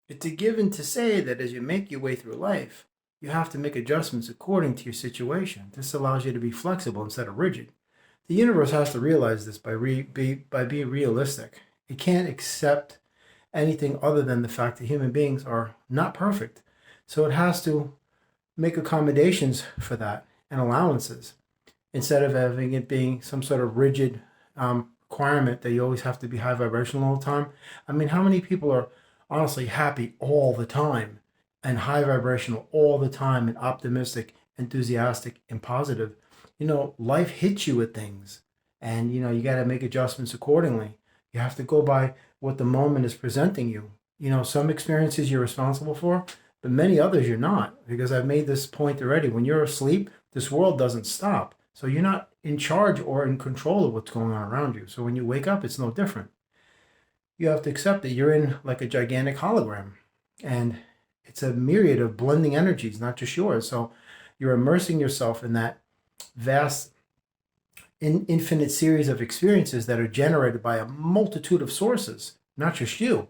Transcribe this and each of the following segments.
It's a given to say that as you make your way through life, you have to make adjustments according to your situation. This allows you to be flexible instead of rigid. The universe has to realize this by being realistic. It can't accept anything other than the fact that human beings are not perfect. So it has to make accommodations for that and allowances instead of having it being some sort of rigid requirement that you always have to be high vibrational all the time. I mean, how many people are honestly happy all the time and high vibrational all the time and optimistic, enthusiastic, and positive? Life hits you with things and, you got to make adjustments accordingly. You have to go by what the moment is presenting you. Some experiences you're responsible for, but many others you're not, because I've made this point already. When you're asleep, this world doesn't stop. So you're not in charge or in control of what's going on around you. So when you wake up, it's no different. You have to accept that you're in like a gigantic hologram and it's a myriad of blending energies, not just yours. So you're immersing yourself in that vast, infinite series of experiences that are generated by a multitude of sources, not just you.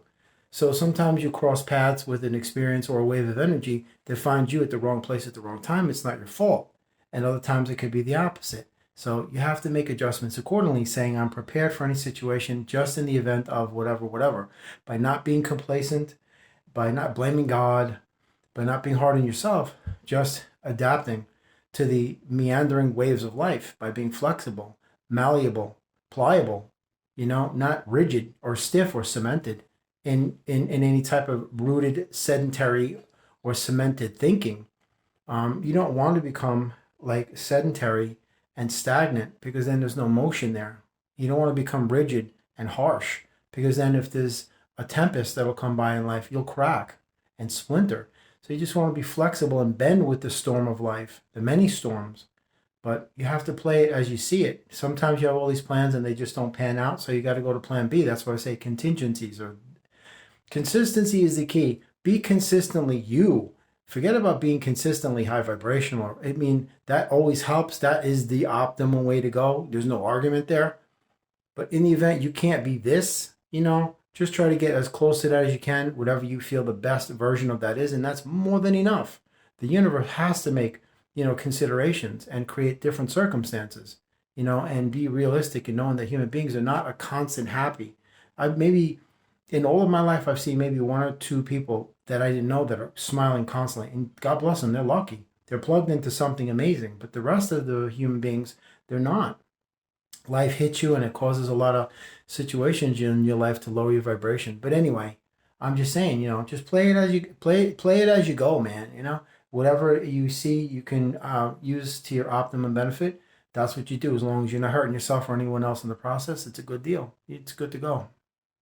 So sometimes you cross paths with an experience or a wave of energy that finds you at the wrong place at the wrong time. It's not your fault. And other times it could be the opposite. So you have to make adjustments accordingly, saying, I'm prepared for any situation just in the event of whatever, whatever, by not being complacent, by not blaming God, by not being hard on yourself, just adapting to the meandering waves of life by being flexible, malleable, pliable, not rigid or stiff or cemented in any type of rooted, sedentary, or cemented thinking. You don't want to become like sedentary and stagnant because then there's no motion there. You don't want to become rigid and harsh because then if there's a tempest that'll come by in life, you'll crack and splinter. So you just want to be flexible and bend with the storm of life, the many storms. But you have to play it as you see it. Sometimes you have all these plans and they just don't pan out, so you got to go to plan B. That's why I say contingencies or consistency is the key. Be consistently you. Forget about being consistently high vibrational. I mean, that always helps. That is the optimal way to go. There's no argument there. But in the event you can't be this, just try to get as close to that as you can, whatever you feel the best version of that is. And that's more than enough. The universe has to make, considerations and create different circumstances, and be realistic in knowing that human beings are not a constant happy. Maybe in all of my life, I've seen maybe one or two people that I didn't know that are smiling constantly. And God bless them, they're lucky. They're plugged into something amazing. But the rest of the human beings, they're not. Life hits you and it causes a lot of situations in your life to lower your vibration. But anyway, I'm just saying, just play it as you play it as you go, man. Whatever you see you can use to your optimum benefit. That's what you do. As long as you're not hurting yourself or anyone else in the process, it's a good deal. It's good to go.